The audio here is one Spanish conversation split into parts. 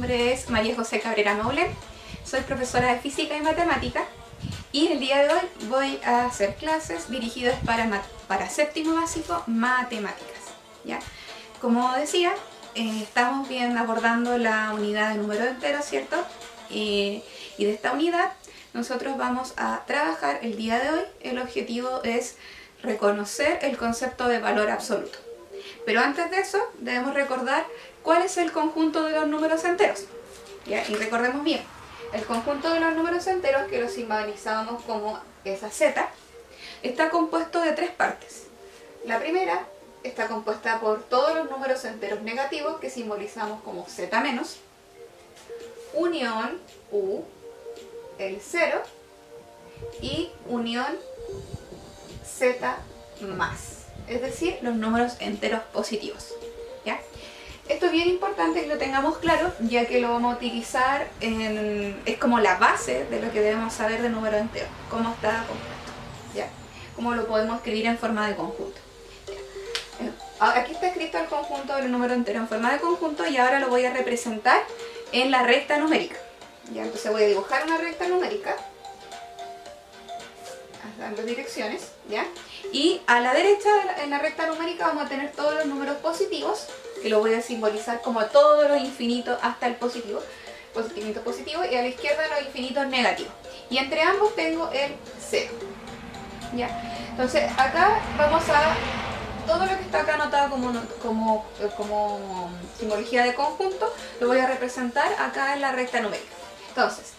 nombre es María José Cabrera Maule, soy profesora de Física y Matemática y el día de hoy voy a hacer clases dirigidas para séptimo básico Matemáticas, ¿ya? Como decía, estamos bien abordando la unidad de números enteros, ¿cierto? Y de esta unidad nosotros vamos a trabajar el día de hoy. El objetivo es reconocer el concepto de valor absoluto. Pero antes de eso debemos recordar cuál es el conjunto de los números enteros, ¿ya? Y recordemos bien, el conjunto de los números enteros, que lo simbolizábamos como esa z, está compuesto de tres partes. La primera está compuesta por todos los números enteros negativos, que simbolizamos como z menos, unión u, el 0, y unión z más, es decir, los números enteros positivos, ¿ya? Esto es bien importante que lo tengamos claro, ya que lo vamos a utilizar es como la base de lo que debemos saber de números enteros, cómo está compuesto, ¿ya? Cómo lo podemos escribir en forma de conjunto. Aquí está escrito el conjunto de los números enteros en forma de conjunto y ahora lo voy a representar en la recta numérica, ¿ya? Entonces voy a dibujar una recta numérica en dos direcciones, ¿ya? Y a la derecha en la recta numérica vamos a tener todos los números positivos, que lo voy a simbolizar como todo lo infinito hasta el positivo, y a la izquierda los infinitos negativos. Y entre ambos tengo el 0, ¿ya? Entonces acá vamos a... todo lo que está acá anotado como simbología de conjunto, lo voy a representar acá en la recta numérica. Entonces,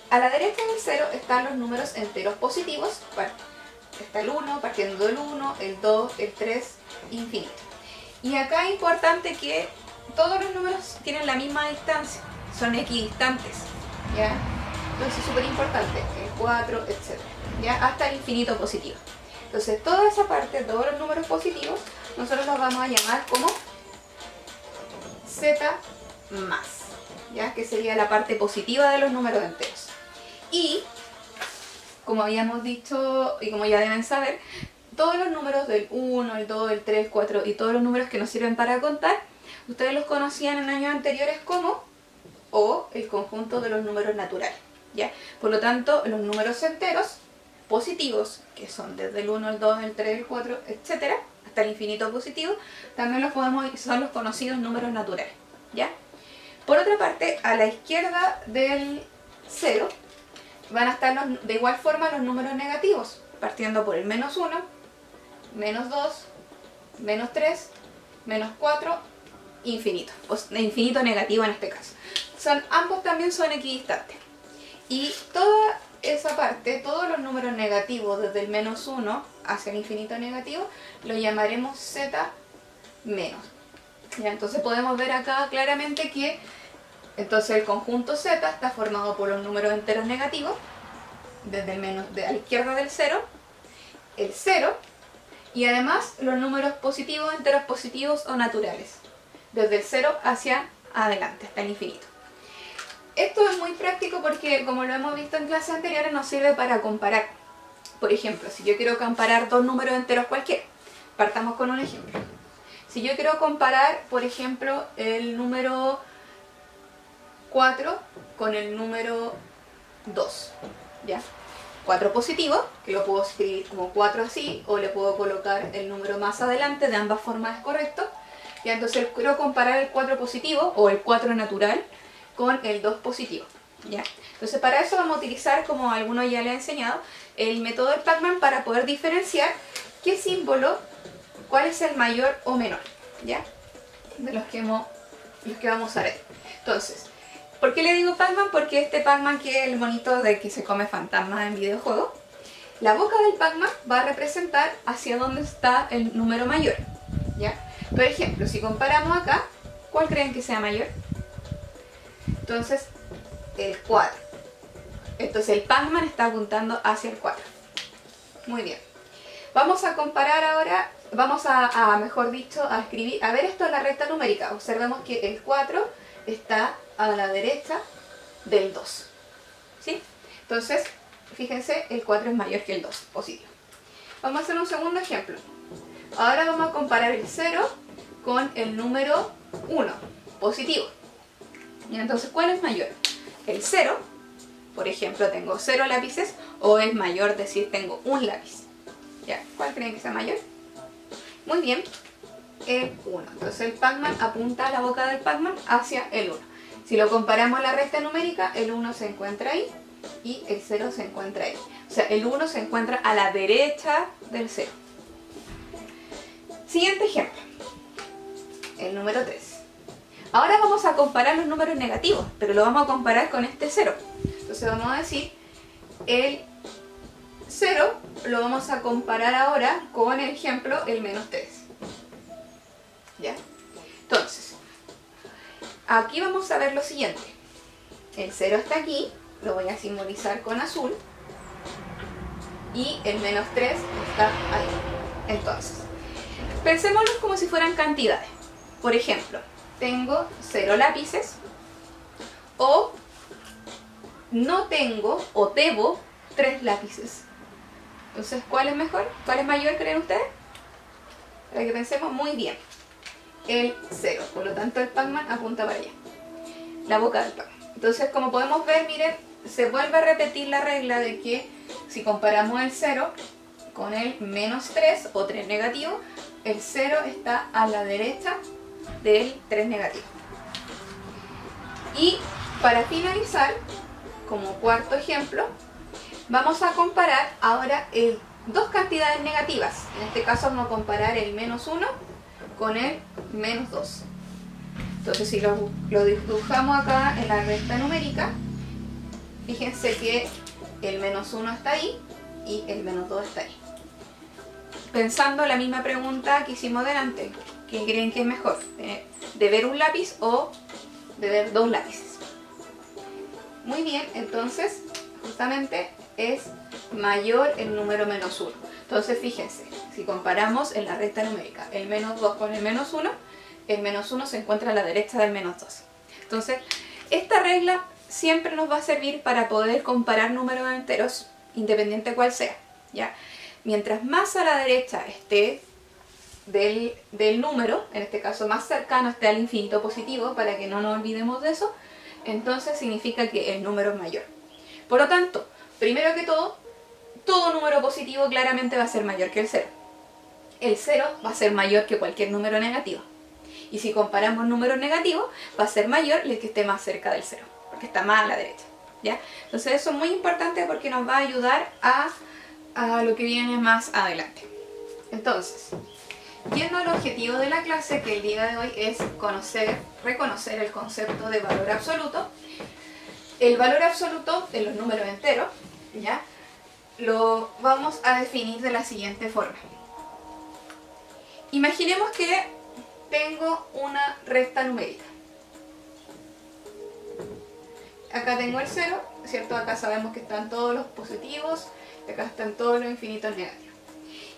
a la derecha del 0 están los números enteros positivos. Bueno, está el 1, partiendo del 1, el 2, el 3, infinito. Y acá es importante que todos los números tienen la misma distancia, son equidistantes, ¿ya? Entonces es súper importante, el 4, etc., ¿ya? Hasta el infinito positivo. Entonces toda esa parte, todos los números positivos, nosotros los vamos a llamar como z más, ¿ya? Que sería la parte positiva de los números enteros. Y, como habíamos dicho y como ya deben saber, todos los números del 1, el 2, el 3, el 4 y todos los números que nos sirven para contar, ustedes los conocían en años anteriores como el conjunto de los números naturales, ¿ya? Por lo tanto, los números enteros positivos, que son desde el 1, el 2, el 3, el 4, etc., hasta el infinito positivo, también son los conocidos números naturales, ¿ya? Por otra parte, a la izquierda del 0 van a estar de igual forma los números negativos, partiendo por el menos 1, menos 2, menos 3, menos 4, infinito, infinito negativo en este caso. Ambos también son equidistantes. Y toda esa parte, todos los números negativos desde el menos 1 hacia el infinito negativo, lo llamaremos z menos. ¿Ya? Entonces podemos ver acá claramente que entonces el conjunto z está formado por los números enteros negativos, desde el menos, a la izquierda del 0, el 0, y además los números positivos, enteros positivos o naturales, desde el 0 hacia adelante, hasta el infinito. Esto es muy práctico porque, como lo hemos visto en clases anteriores, nos sirve para comparar. Por ejemplo, si yo quiero comparar dos números enteros cualquiera, partamos con un ejemplo. Si yo quiero comparar, por ejemplo, el número 4 con el número 2, ¿ya? 4 positivo, que lo puedo escribir como 4 así, o le puedo colocar el número más adelante, de ambas formas es correcto. Y entonces quiero comparar el 4 positivo, o el 4 natural, con el 2 positivo, ¿ya? Entonces para eso vamos a utilizar, como algunos ya les he enseñado, el método del Pacman para poder diferenciar qué símbolo, cuál es el mayor o menor, ¿ya? De los que vamos a ver. Entonces, ¿por qué le digo Pacman? Porque este Pacman, que es el monito de que se come fantasmas en videojuegos, la boca del Pacman va a representar hacia dónde está el número mayor, ¿ya? Por ejemplo, si comparamos acá, ¿cuál creen que sea mayor? Entonces, el 4. Entonces el Pacman está apuntando hacia el 4. Muy bien. Vamos a comparar ahora, mejor dicho, a escribir, a ver esto en la recta numérica. Observemos que el 4 está a la derecha del 2, ¿sí? Entonces, fíjense, el 4 es mayor que el 2, positivo. Vamos a hacer un segundo ejemplo. Ahora vamos a comparar el 0 con el número 1, positivo. ¿Ya? Entonces, ¿cuál es mayor? ¿El 0? Por ejemplo, tengo 0 lápices, o es mayor decir tengo un lápiz. ¿Ya? ¿Cuál creen que sea mayor? Muy bien, el 1. Entonces el Pac-Man apunta a la boca del Pac-Man hacia el 1. Si lo comparamos a la recta numérica, el 1 se encuentra ahí y el 0 se encuentra ahí. O sea, el 1 se encuentra a la derecha del 0. Siguiente ejemplo, el número 3. Ahora vamos a comparar los números negativos, pero lo vamos a comparar con este 0. Entonces vamos a decir, el 0 lo vamos a comparar ahora con el ejemplo, el menos 3. ¿Ya? Entonces, aquí vamos a ver lo siguiente. El 0 está aquí, lo voy a simbolizar con azul. Y el menos 3 está ahí. Entonces, pensémoslos como si fueran cantidades. Por ejemplo, tengo 0 lápices, o no tengo o debo 3 lápices. Entonces, ¿cuál es mejor? ¿Cuál es mayor, creen ustedes? Para que pensemos muy bien. El 0, por lo tanto el Pac-Man apunta para allá, la boca del Pac-Man. Entonces, como podemos ver, miren, se vuelve a repetir la regla de que si comparamos el 0 con el menos 3 o 3 negativo, el 0 está a la derecha del 3 negativo. Y para finalizar, como cuarto ejemplo, vamos a comparar ahora dos cantidades negativas. En este caso vamos a comparar el menos 1 con el menos 2. Entonces, si lo dibujamos acá en la recta numérica, fíjense que el menos 1 está ahí y el menos 2 está ahí. Pensando la misma pregunta que hicimos delante, ¿qué creen que es mejor? ¿Deber un lápiz o deber 2 lápices? Muy bien, entonces justamente es mayor el número menos 1. Entonces fíjense, si comparamos en la recta numérica el menos 2 con el menos 1, el menos 1 se encuentra a la derecha del menos 2. Entonces, esta regla siempre nos va a servir para poder comparar números enteros, independiente cuál sea, ¿ya? Mientras más a la derecha esté del número, en este caso más cercano esté al infinito positivo, para que no nos olvidemos de eso, entonces significa que el número es mayor. Por lo tanto, primero que todo número positivo claramente va a ser mayor que el 0. El 0 va a ser mayor que cualquier número negativo. Y si comparamos números negativos, va a ser mayor el que esté más cerca del 0, porque está más a la derecha, ¿ya? Entonces eso es muy importante porque nos va a ayudar a lo que viene más adelante. Entonces, yendo al objetivo de la clase, que el día de hoy es reconocer el concepto de valor absoluto. El valor absoluto de los números enteros, ¿ya?, lo vamos a definir de la siguiente forma. Imaginemos que tengo una recta numérica. Acá tengo el 0, ¿cierto? Acá sabemos que están todos los positivos, y acá están todos los infinitos negativos.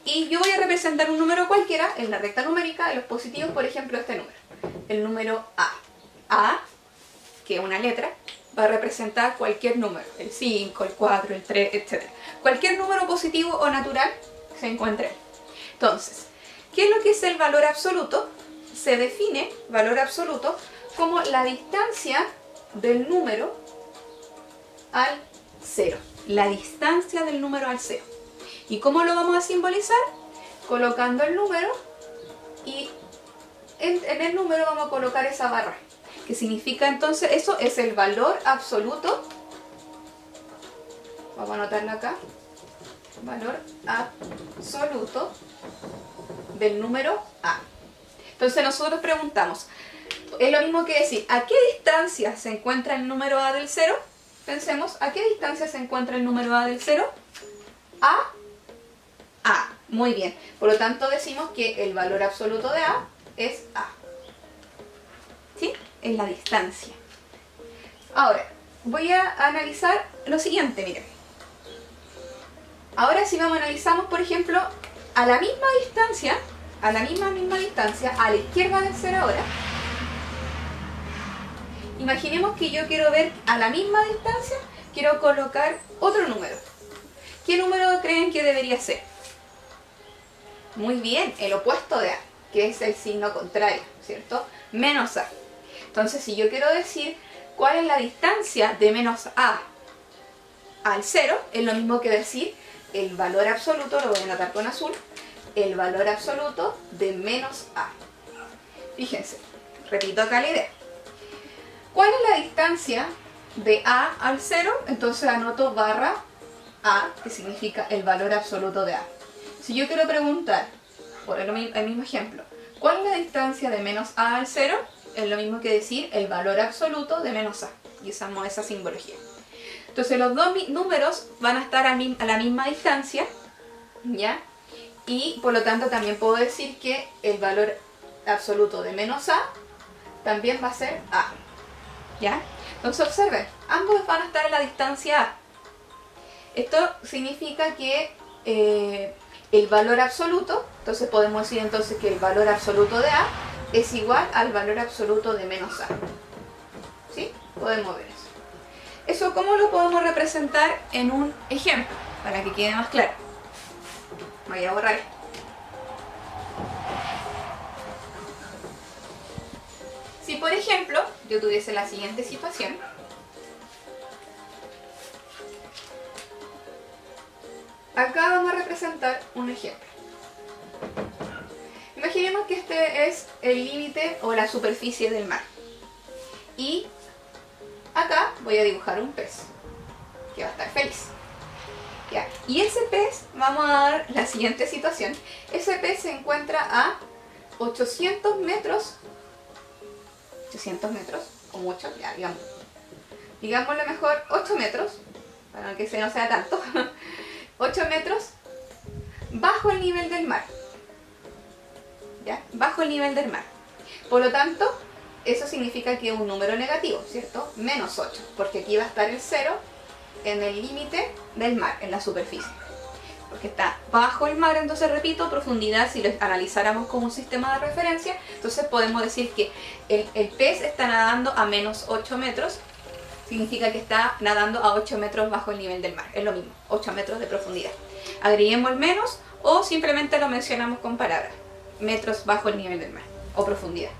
Y yo voy a representar un número cualquiera en la recta numérica de los positivos, por ejemplo, este número. El número A. A, que es una letra, va a representar cualquier número. El 5, el 4, el 3, etc. Cualquier número positivo o natural se encuentra ahí. Entonces, ¿qué es lo que es el valor absoluto? Se define valor absoluto como la distancia del número al 0. La distancia del número al 0. ¿Y cómo lo vamos a simbolizar? Colocando el número, y en el número vamos a colocar esa barra. ¿Qué significa entonces? Eso es el valor absoluto. Vamos a anotarlo acá. Valor absoluto del número A. Entonces nosotros preguntamos, es lo mismo que decir, ¿a qué distancia se encuentra el número A del 0? Pensemos, ¿a qué distancia se encuentra el número A del 0? A. Muy bien. Por lo tanto decimos que el valor absoluto de A es A. ¿Sí? Es la distancia. Ahora, voy a analizar lo siguiente, miren. Ahora si analizamos, por ejemplo, a la misma distancia, a la misma distancia, a la izquierda del 0 ahora, imaginemos que yo quiero ver a la misma distancia, quiero colocar otro número. ¿Qué número creen que debería ser? Muy bien, el opuesto de A, que es el signo contrario, ¿cierto? Menos A. Entonces, si yo quiero decir ¿cuál es la distancia de menos a al 0? Es lo mismo que decir el valor absoluto, lo voy a anotar con azul, el valor absoluto de menos a. Fíjense, repito acá la idea. ¿Cuál es la distancia de a al 0? Entonces anoto barra a, que significa el valor absoluto de a. Si yo quiero preguntar, por el mismo ejemplo, ¿cuál es la distancia de menos a al 0? Es lo mismo que decir el valor absoluto de menos a. Y usamos esa simbología. Entonces los dos números van a estar a la misma distancia, ¿ya? Y por lo tanto también puedo decir que el valor absoluto de menos a también va a ser a, ¿ya? Entonces observen, ambos van a estar en la distancia a. Esto significa que el valor absoluto, entonces podemos decir entonces que el valor absoluto de a es igual al valor absoluto de menos a. ¿Sí? Podemos ver eso. ¿Eso cómo lo podemos representar en un ejemplo? Para que quede más claro. Voy a borrar esto. Si por ejemplo yo tuviese la siguiente situación, acá vamos a representar un ejemplo. Imaginemos que este es el límite o la superficie del mar. Y acá voy a dibujar un pez que va a estar feliz. ¿Ya? Y ese pez, vamos a dar la siguiente situación. Ese pez se encuentra a 800 metros, o mucho, ya digamos. Digámoslo mejor 8 metros, para que no sea tanto. 8 metros bajo el nivel del mar. ¿Ya? Bajo el nivel del mar. Por lo tanto, eso significa que es un número negativo, ¿cierto? Menos 8, porque aquí va a estar el 0 en el límite del mar, en la superficie. Porque está bajo el mar, entonces repito, profundidad, si lo analizáramos como un sistema de referencia, entonces podemos decir que el pez está nadando a menos 8 metros, significa que está nadando a 8 metros bajo el nivel del mar, es lo mismo, 8 metros de profundidad. Agreguemos el menos o simplemente lo mencionamos con palabras, metros bajo el nivel del mar, o profundidad.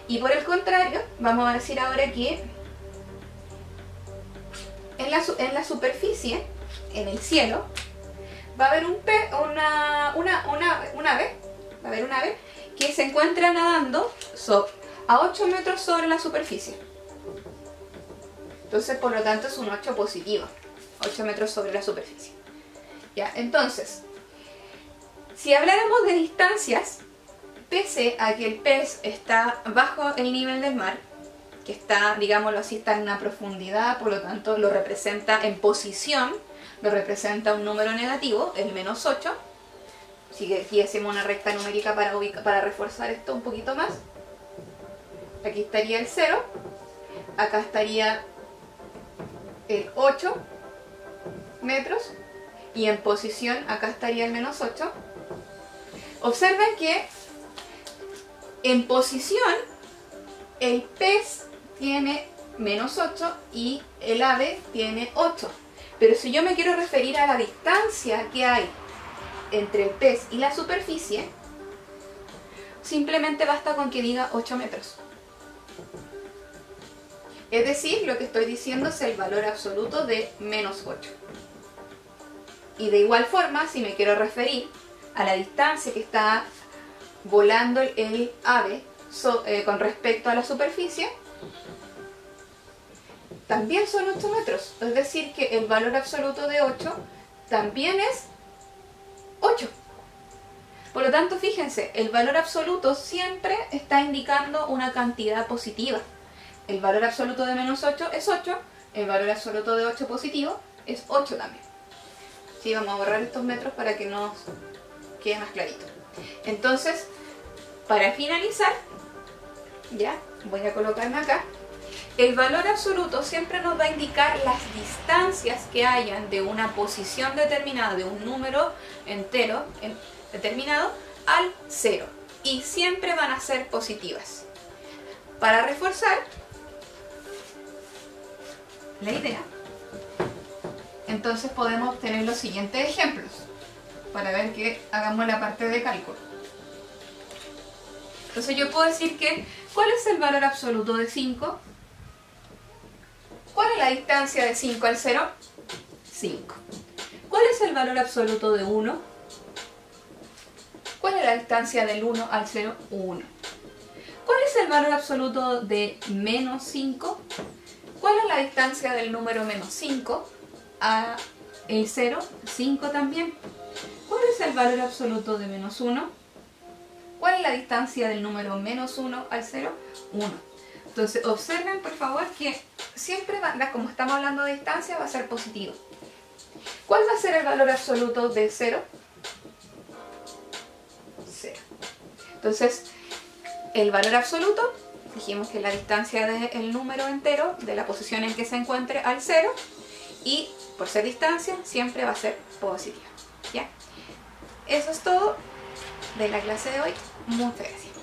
Y por el contrario, vamos a decir ahora que en la superficie, en el cielo, va a haber una ave que se encuentra nadando a 8 metros sobre la superficie. Entonces, por lo tanto, es un 8 positivo, 8 metros sobre la superficie. ¿Ya? Entonces, si habláramos de distancias, pese a que el pez está bajo el nivel del mar, que está, digámoslo así, está en una profundidad, por lo tanto lo representa en posición, lo representa un número negativo, el menos 8. Así que aquí hacemos una recta numérica para reforzar esto un poquito más. Aquí estaría el 0, acá estaría el 8 metros y en posición acá estaría el menos 8. Observen que en posición el pez tiene menos 8 y el ave tiene 8. Pero si yo me quiero referir a la distancia que hay entre el pez y la superficie, simplemente basta con que diga 8 metros. Es decir, lo que estoy diciendo es el valor absoluto de menos 8. Y de igual forma, si me quiero referir a la distancia que está volando el ave con respecto a la superficie, también son 8 metros. Es decir, que el valor absoluto de 8 también es 8. Por lo tanto, fíjense, el valor absoluto siempre está indicando una cantidad positiva. El valor absoluto de menos 8 es 8, el valor absoluto de 8 positivo es 8 también. Sí, vamos a borrar estos metros para que nos quede más clarito. Entonces, para finalizar, ya, voy a colocarme acá. El valor absoluto siempre nos va a indicar las distancias que hayan de una posición determinada, de un número entero determinado, al 0. Y siempre van a ser positivas. Para reforzar la idea, entonces podemos tener los siguientes ejemplos para ver que hagamos la parte de cálculo. Entonces yo puedo decir que, ¿cuál es el valor absoluto de 5? ¿Cuál es la distancia de 5 al 0? 5. ¿Cuál es el valor absoluto de 1? ¿Cuál es la distancia del 1 al 0? 1. ¿Cuál es el valor absoluto de menos 5? ¿Cuál es la distancia del número menos 5 a el 0? 5 también. ¿Cuál es el valor absoluto de menos 1? ¿Cuál es la distancia del número menos 1 al 0? 1. Entonces observen por favor que siempre, como estamos hablando de distancia, va a ser positivo. ¿Cuál va a ser el valor absoluto de 0? 0. Entonces, el valor absoluto, dijimos que es la distancia del número entero de la posición en que se encuentre al 0, y por ser distancia siempre va a ser positiva. ¿Ya? Eso es todo de la clase de hoy. Muchas gracias.